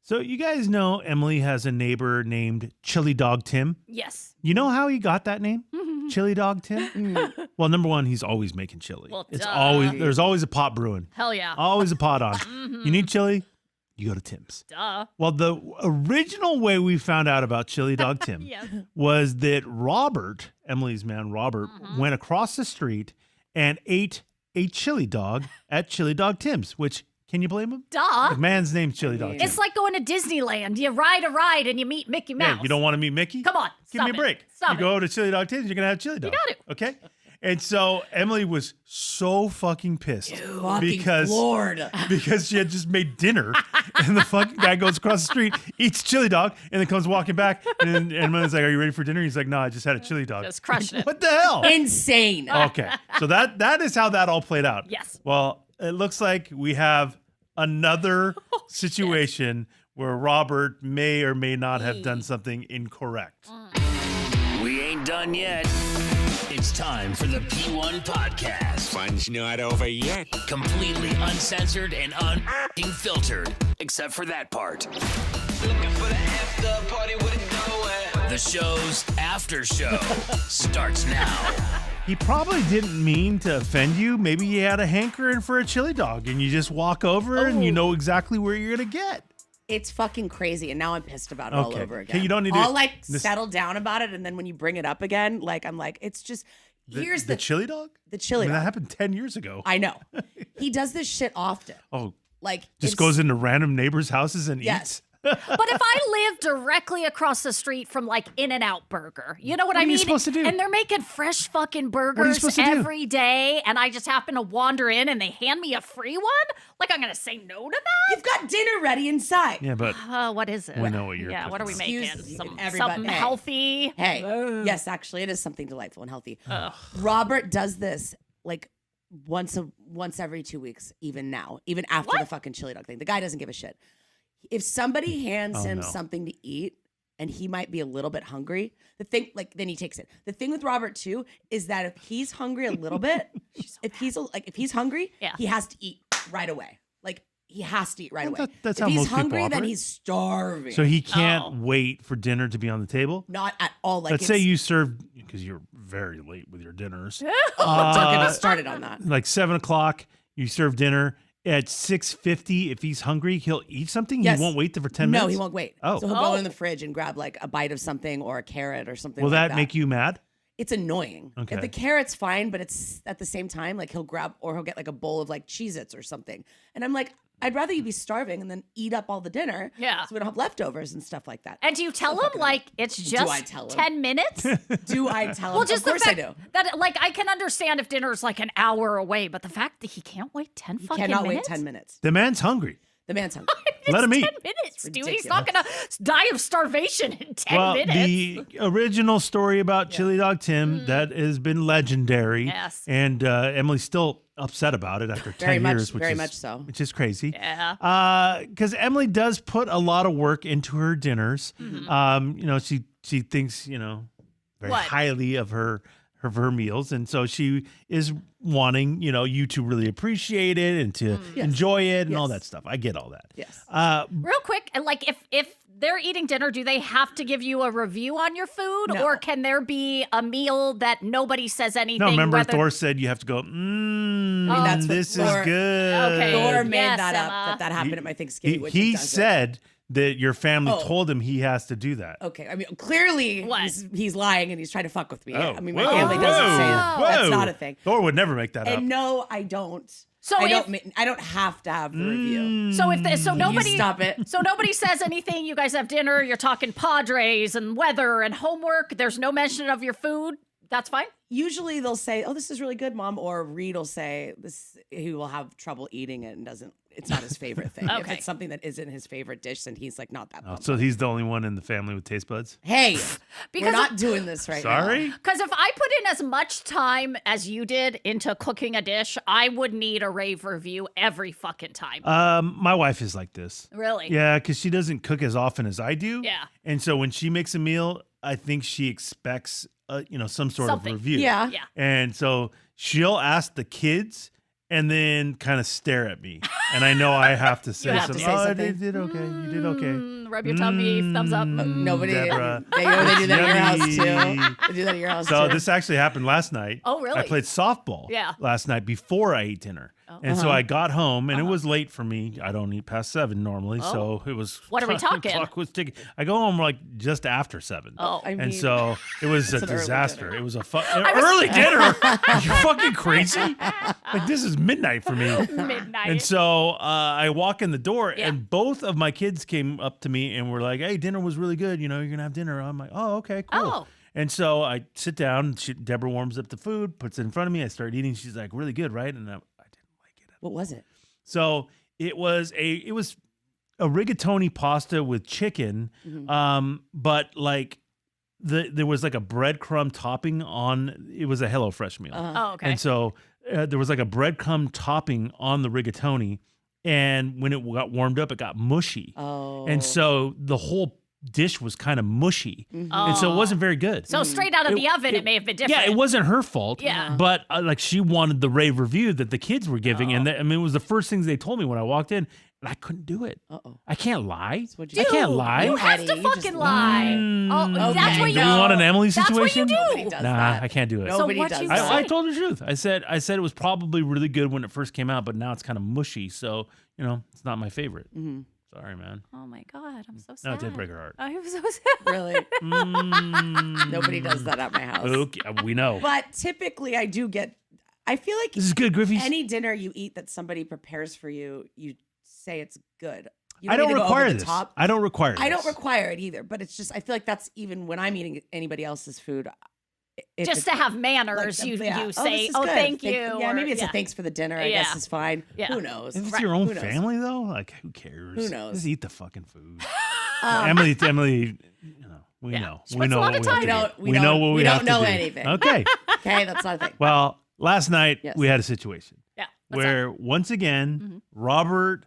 So you guys know Emily has a neighbor named Chili Dog Tim. Yes. You know how he got that name? Chili Dog Tim? Well, number one, he's always making chili. Well, It's duh. always there's always a pot brewing. Hell yeah. Always a pot on. You need chili? You go to Tim's. Duh. Well, the original way we found out about Chili Dog Tim Yes. was that Robert, Emily's man Robert, went across the street and ate a chili dog at Chili Dog Tim's, which, can you blame him? Duh. The man's name's Chili Dog Tim. It's like going to Disneyland. You ride a ride and you meet Mickey Mouse. Yeah, you don't want to meet Mickey? Come on. Give me a stop it. break. Stop you it. go to Chili Dog Tim's, you're going to have chili dog. got it. Okay? And so Emily was so fucking pissed Fucking because floored. because she had just made dinner and the fucking guy goes across the street, eats chili dog, and then comes walking back. And then Emily's like, "Are you ready for dinner?" He's like, "No, I just had a chili dog." Just crushing it. What the hell? Insane. Okay. So that is how that all played out. Yes. Well, it looks like we have another situation where Robert may or may not have done something incorrect. We ain't done yet. It's time for the P1 Podcast. Fun's not over yet. Completely uncensored and unfiltered, except for that part. Looking for the after party with it going. The show's after show starts now. He probably didn't mean to offend you. Maybe he had a hankering for a chili dog and you just walk over and you know exactly where you're going to get. It's fucking crazy, and now I'm pissed about it all Okay. over Okay, again. you don't need to- I'll like this- settle down about it, and then when you bring it up again, like I'm like, it's just here's the chili dog? the chili I mean, that dog. happened 10 years ago. I know. He does this shit often. Oh, Like just it's- goes into random neighbors' houses and Yes. eats? But if I live directly across the street from like In-N-Out Burger, you know what I are you mean? supposed to do? And they're making fresh fucking you burgers supposed to do? every day, and I just happen to wander in and they hand me a free one? Like I'm gonna say no to that? You've got dinner ready inside. Yeah, but What is it? We know what you're Yeah, what are we cooking. making? Excuse Some, everybody. something Hey. healthy? Hey, yes, actually, it is something delightful and healthy. Robert does this like once every 2 weeks, even now, even after the fucking chili dog thing. The guy doesn't give a shit. If somebody hands him no. something to eat and he might be a little bit hungry, then he takes it. The thing with Robert too is that if he's hungry a little bit, if he's hungry, Yeah. he has to eat right away. Like he has to eat right Well, away. that's if how he's most people hungry, then operate. he's starving. so he can't wait for dinner to be on the table? Not at all. Like Let's say you serve, because you're very late with your dinners, don't get me started on that. like 7 o'clock, you serve dinner. At 6:50, if he's hungry, he'll eat something? Yes. He won't wait there for 10 minutes? No, he won't wait. Oh. So he'll go in the fridge and grab like a bite of something or a carrot or something Will like that make you mad? It's annoying. Okay. If the carrot's fine, but it's at the same time, like he'll grab or he'll get like a bowl of like Cheez-Its or something. And I'm like, I'd rather you be starving and then eat up all the dinner. Yeah. So we don't have leftovers and stuff like that. And do you tell him like it's just I tell him? 10 minutes? Do I tell him? Well, just of course the fact I do. that like I can understand if dinner's like an hour away, but the fact that he can't wait 10 You fucking cannot minutes. wait 10 minutes. The man's hungry. The man's hungry. Let him eat. 10 minutes, dude. He's not gonna die of starvation in 10 Well, minutes. the original story about Chili Dog Tim, that has been legendary. Yes. And Emily's still upset about it after 10 Very much- years, which very is, much so. Which is crazy. Yeah. Because Emily does put a lot of work into her dinners. She thinks, very What? highly of her meals. And so she is wanting, you to really appreciate it and to enjoy it and all Yes. that stuff. I get all that. Yes. Real quick, and like if they're eating dinner, do they have to give you a review on your food, No. or can there be a meal that nobody says anything? No, remember whether- Thor said you have to go, that's what this is Thor- good. Okay. Thor made Yes, that Emma. up, that happened at my Thanksgiving. which He it doesn't. said that your family Oh. told him he has to do that. Okay, I mean, clearly What? he's lying and he's trying to fuck with me. Oh, I mean, my whoa, family doesn't say whoa, that. whoa. That's not a thing. Thor would never make that up. And no, I don't. So I if- don't have to have a review. So if the, so nobody stop it. So nobody says anything. You guys have dinner. You're talking Padres and weather and homework. There's no mention of your food. That's fine. Usually they'll say, "Oh, this is really good, Mom," or Reed will say, "This he will have trouble eating it and doesn't. It's not his favorite thing. If Okay. it's something that isn't his favorite dish, then he's like not that. Oh, pumped. so he's the only one in the family with taste buds? Hey, Because we're not doing this right now. Sorry? Because if I put in as much time as you did into cooking a dish, I would need a rave review every fucking time. My wife is like this. Really? Yeah, because she doesn't cook as often as I do. Yeah. And so when she makes a meal, I think she expects, some sort Something. of review. Yeah. Yeah. And so she'll ask the kids and then kind of stare at me. And I know I have to say have to something. say Oh, I something. did okay. You did okay. Rub your tummy, thumbs up. Nobody. Deborah. They do that at your house Yummy. too. They do that at your house So too. this actually happened last night. Oh, really? I played softball Yeah. last night before I ate dinner. And so I got home, and it was late for me. I don't eat past 7 normally, so it was. What are we talking? Clock was ticking. I go home like just after 7. Oh. I mean, And so it was a an early disaster. dinner. It was a early dinner. Are you fucking crazy? Like this is midnight for me. Midnight. And so I walk in the door, Yeah. and both of my kids came up to me and were like, "Hey, dinner was really good. You know, you're gonna have dinner." I'm like, "Oh, okay, cool." Oh. And so I sit down. Deborah warms up the food, puts it in front of me. I start eating. She's like, "Really good, right?" And I didn't like it. What was it? So it was a rigatoni pasta with chicken, but like there was like a breadcrumb topping on. It was a HelloFresh meal. Oh, okay. And so there was like a breadcrumb topping on the rigatoni. And when it got warmed up, it got mushy. Oh. And so the whole dish was kind of mushy. And so it wasn't very good. So straight out of the oven, it may have been different. Yeah, it wasn't her fault. Yeah. But like she wanted the rave review that the kids were giving. And I mean, it was the first things they told me when I walked in. And I couldn't do it. Uh-oh. I can't lie. what'd you I do? can't lie. You have Eddie, to you just fucking lie. Oh, okay. that's what Do you we want an Emily That's what you situation? do. Nobody does Nah, that. I can't do it. Nobody what does you that. say? I told the truth. I said it was probably really good when it first came out, but now it's kind of mushy. So, it's not my favorite. Sorry, man. Oh my God, I'm so sad. No, it did break her heart. I'm so sad. Really? Nobody does that at my house. Okay, we know. But typically, I do get. I feel like This is good, Griffey. any dinner you eat that somebody prepares for you, you say it's good. You I don't need to go require over the this. top. I don't require this. I don't require it either, but it's just I feel like that's even when I'm eating anybody else's food. if Just it's to have like manners, the- you yeah. you this say, is "Oh, good. thank you." Yeah, or- maybe it's a thanks for the dinner. I guess Yeah. is fine. Yeah. Who knows? If it's Right. your own Who knows? family, though, like who cares? Who knows? Just eat the fucking food. Emily, we Yeah. know. She We puts know a lot what of we have time to in. do. We know what we have to do. don't know anything. Okay. Okay, that's not a thing. Well, last night Yes. we had a situation Yeah. What's where once again Mm-hmm. Robert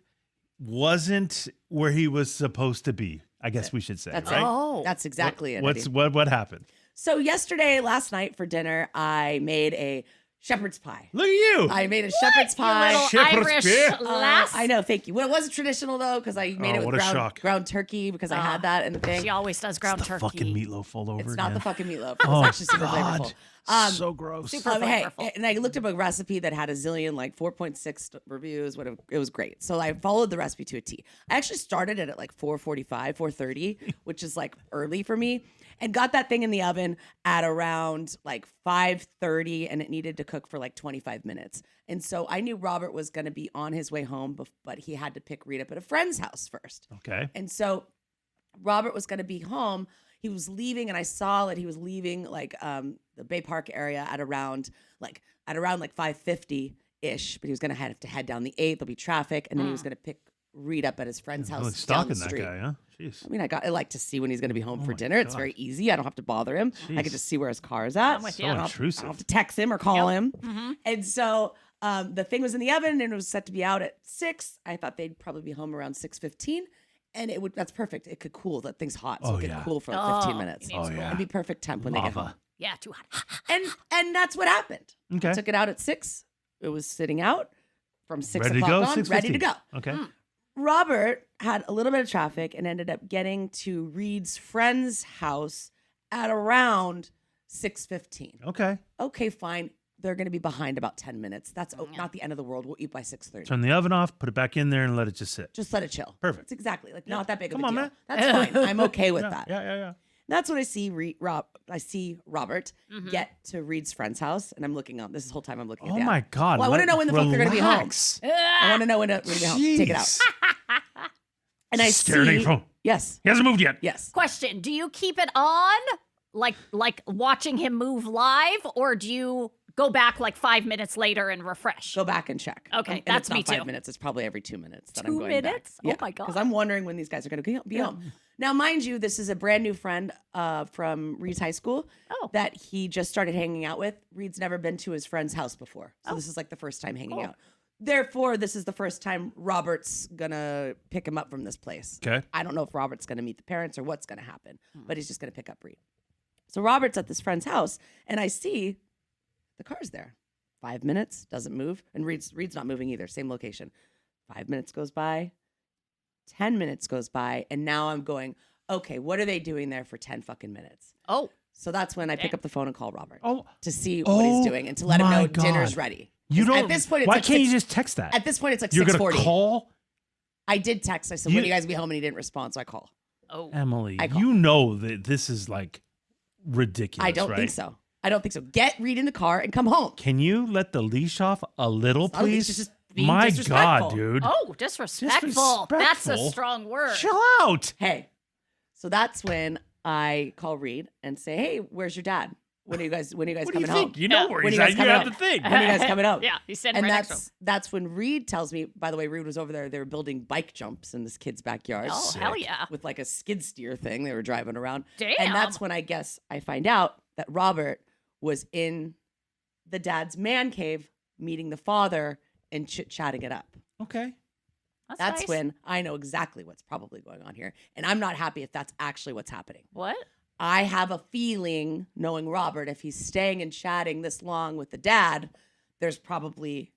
wasn't where he was supposed to be. I guess we should say, That's right? it. Oh. That's exactly it. What's Eddie. what happened? So last night for dinner, I made a shepherd's pie. Look at you. I made a shepherd's You pie. little Shepherd's Irish pie. lass. I know, thank you. Well, it wasn't traditional though, because I made Oh, it what with a shock. ground turkey because I had that in the thing. She always does ground the turkey. fucking meatloaf all over It's again. not the fucking meatloaf. It's Oh, actually super God. flavorful. So gross. Super Hey, flavorful. and I looked up a recipe that had a zillion, like 4.6 reviews. It was great. So I followed the recipe to a T. I actually started it at like 4:45, 4:30, which is like early for me, and got that thing in the oven at around like 5:30, and it needed to cook for like 25 minutes. And so I knew Robert was going to be on his way home, but he had to pick Reed up at a friend's house first. Okay. And so Robert was going to be home. He was leaving, and I saw that he was leaving like the Bay Park area at around like 5:50 ish. But he was going to have to head down the 8th. There'll be traffic, and then he was going to pick Reed up at his friend's house Really down stalking the that street. guy, huh? Jeez. I mean, I like to see when he's going to be home for my dinner. It's God. very easy. I don't have to bother him. I Jeez. can just see where his car is at. I'm with So you. I don't intrusive. have to text him or call him. Mm-hmm. And so the thing was in the oven and it was set to be out at 6. I thought they'd probably be home around 6:15. And that's perfect. It could cool. That thing's hot. So Oh, it could yeah. cool for like 15 Oh, minutes. it needs Oh, yeah. It'd be perfect temp when they get home. Lava. Yeah, too hot. And that's what happened. Okay. Took it out at 6. It was sitting out from 6 Ready to o'clock go? on, ready to 6:15. go. Okay. Robert had a little bit of traffic and ended up getting to Reed's friend's house at around 6:15. Okay. Okay, fine. They're going to be behind about 10 minutes. That's not the end of the world. We'll eat by 6:30. Turn the oven off, put it back in there, and let it just sit. Just let it chill. Perfect. It's exactly like not that big Come of a on, deal. man. That's fine. I'm okay with Yeah, that. yeah. That's what I see. I see Robert get to Reed's friend's house, and I'm looking up. This whole time I'm looking. at Oh the my app. God. Well, I want to know when the fuck they're going to be home. Relax. I want to know when they're going to be home. Take it out. Jeez. And I Staring at see. your phone. Yes. He hasn't moved yet. Yes. Question: do you keep it on, like watching him move live, or do you go back like 5 minutes later and refresh? Go back and check. Okay, And that's it's not me 5 too. minutes. It's probably every 2 minutes that 2 I'm going minutes? back. Oh my God. Because I'm wondering when these guys are going to be home. Now, mind you, this is a brand new friend from Reed's high school Oh. that he just started hanging out with. Reed's never been to his friend's house before. So this is like the first time hanging out. Therefore, this is the first time Robert's going to pick him up from this place. Okay. I don't know if Robert's going to meet the parents or what's going to happen, but he's just going to pick up Reed. So Robert's at this friend's house, and I see the car's there. 5 minutes, doesn't move. And Reed's not moving either. Same location. 5 minutes goes by. 10 minutes goes by. And now I'm going, okay, what are they doing there for 10 fucking minutes? Oh. So that's when I pick up the phone and call Robert to see Oh what he's doing and to let him my know God. dinner's ready. You 'Cause don't. At this point, it's why like can't you just text that? At this point, it's like You're 6:40. gonna call I did text. I said, when do you guys be home? And he didn't respond, so I call. Oh. Emily. I call. You know that this is like ridiculous. I don't right? think so. I don't think so. Get Reed in the car and come home. Can you let the leash off a little, Oh, he's please? just being My disrespectful. God, dude. Oh, disrespectful. That's a Disrespectful? strong word. Chill out. Hey, so that's when I call Reed and say, hey, where's your dad? When are you guys What do you coming think? home? You know Yeah. where When he's you at. guys You coming have home? to think. When are you guys coming home? Yeah, he's sitting And right next to him. that's when Reed tells me, by the way, Reed was over there. They were building bike jumps in this kid's backyard. Oh, hell yeah. With like a skid steer thing. They were driving around. Damn. And that's when I guess I find out that Robert was in the dad's man cave meeting the father and chit-chatting it up. Okay. That's nice. when I know exactly what's probably going on here. And I'm not happy if that's actually what's happening. What? I have a feeling, knowing Robert, if he's staying and chatting this long with the dad, there's probably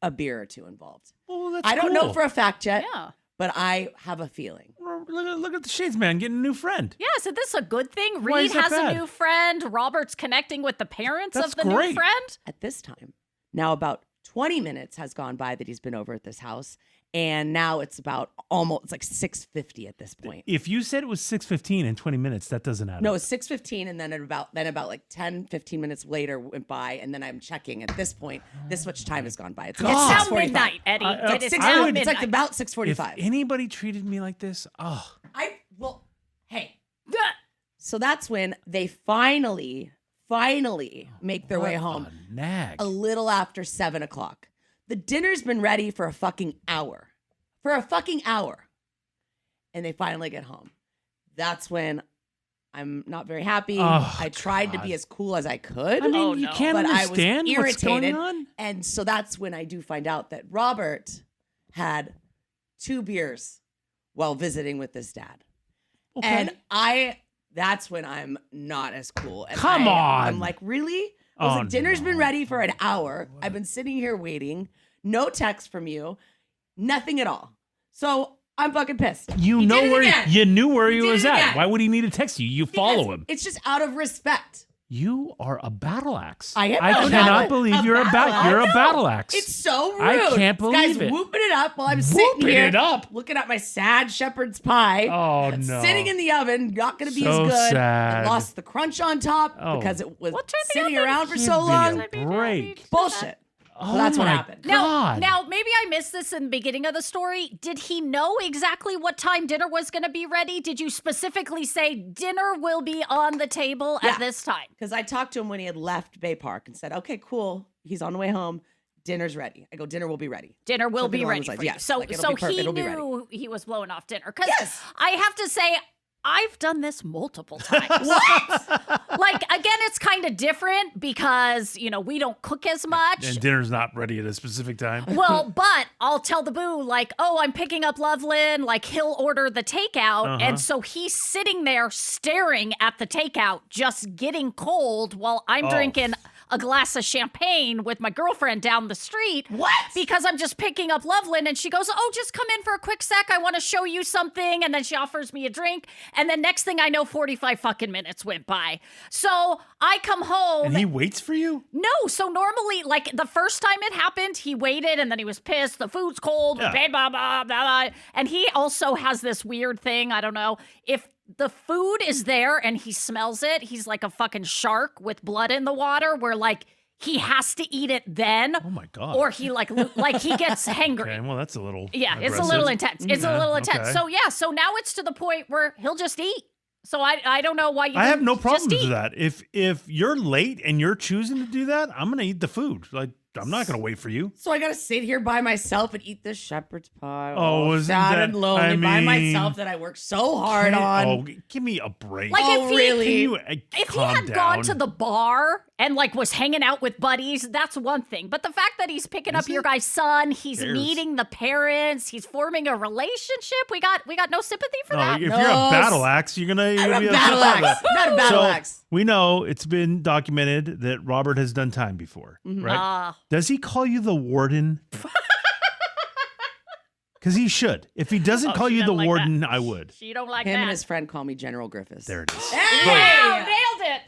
a beer or two involved. Well, that's I don't know cool. for a fact yet, Yeah. but I have a feeling. Look at the Shades man getting a new friend. Yeah, so this is a good thing. Why Reed is that has bad? a new friend. Robert's connecting with the parents That's of the great. new friend. At this time, now about 20 minutes has gone by that he's been over at this house. And now it's about it's like 6:50 at this point. If you said it was 6:15 in 20 minutes, that doesn't add No, up. it's 6:15, and then about like 10, 15 minutes later went by, and then I'm checking. At this point, this much time has gone by. It's God. It's now 6:45. midnight, Eddie. I- It is Six- I now would- midnight. It's like about If 6:45. anybody treated me like this, oh, Hey. So that's when they finally make their way what home. a nag. A little after 7 o'clock. The dinner's been ready for a fucking hour. And they finally get home. That's when I'm not very happy. Oh, I tried to be God. as cool as I could. I mean, Oh, you no. can't But I was understand what's going irritated. on. And so that's when I do find out that Robert had 2 beers while visiting with his dad. Okay. And that's when I'm not as cool. And Come on. I'm like, really? I was Oh, like, dinner's been no. ready for an hour. I've been sitting here waiting. No text from you. Nothing at all. So I'm fucking pissed. You He know did it where again. you knew where he He did was it at. again. Why would he need to text you? You Because follow him. It's just out of respect. You are a battle axe. I am I a cannot battle- believe a you're battle axe. you're a I know. battle axe. It's so rude. I can't This guy's believe it. whooping it up while I'm sitting Whooping here it up? looking at my sad shepherd's pie. Oh, that's no. Sitting in the oven, not going to be So as good. sad. It lost the crunch on top Oh. because it was What type of sitting oven? around for Give so me long. a break. Bullshit. Oh, So that's what my happened. God. Now, maybe I missed this in the beginning of the story. Did he know exactly what time dinner was going to be ready? Did you specifically say dinner will be on the table Yeah. at this time? Because I talked to him when he had left Bay Park and said, okay, cool. He's on the way home. Dinner's ready. I go, dinner will be ready. Dinner will Something be along ready those lines. for you. Yes, So, like, it'll so be perfect. he It'll be ready. knew he was blowing off dinner. Because Yes. I have to say, I've done this multiple times. Like, again, it's kind of different because, we don't cook as much. And dinner's not ready at a specific time. Well, but I'll tell the boo, like, oh, I'm picking up Loveland. Like, he'll order the takeout. Uh-huh. And so he's sitting there staring at the takeout, just getting cold while I'm Oh. drinking a glass of champagne with my girlfriend down the street. What? Because I'm just picking up Loveland and she goes, oh, just come in for a quick sec. I want to show you something. And then she offers me a drink. And then next thing I know, 45 fucking minutes went by. So I come home. And he waits for you? No, so normally, like the first time it happened, he waited and then he was pissed. The food's cold, Yeah. blah, blah, blah, blah. And he also has this weird thing. I don't know. If the food is there and he smells it, he's like a fucking shark with blood in the water where like he has to eat it then. Oh my God. Or he like he gets hangry. Okay, well, that's a little. Yeah, it's a aggressive. little intense. It's a Yeah, little intense. okay. So yeah, so now it's to the point where he'll just eat. So I don't know why you I have no just problems eat. with that. If you're late and you're choosing to do that, I'm gonna eat the food. Like I'm not gonna wait for you. So I got to sit here by myself and eat this shepherd's pie. Oh, isn't sad that- and lonely I by mean- myself that I worked so hard on. Oh, give me a break. Like, Oh, if he- really? Can you If he calm had down? gone to the bar and like was hanging out with buddies, that's one thing. But the fact that he's picking up your guy's son, he's meeting the parents, he's forming a relationship, we got no sympathy for that. If you're a battle axe, you're gonna be upset battle about axe. that. Not a battle axe. We know it's been documented that Robert has done time before, right? Does he call you the warden? Because he should. If he doesn't call you the warden, I would. She don't like Him that. and his friend call me General Griffiths. There it is. Wow, nailed it.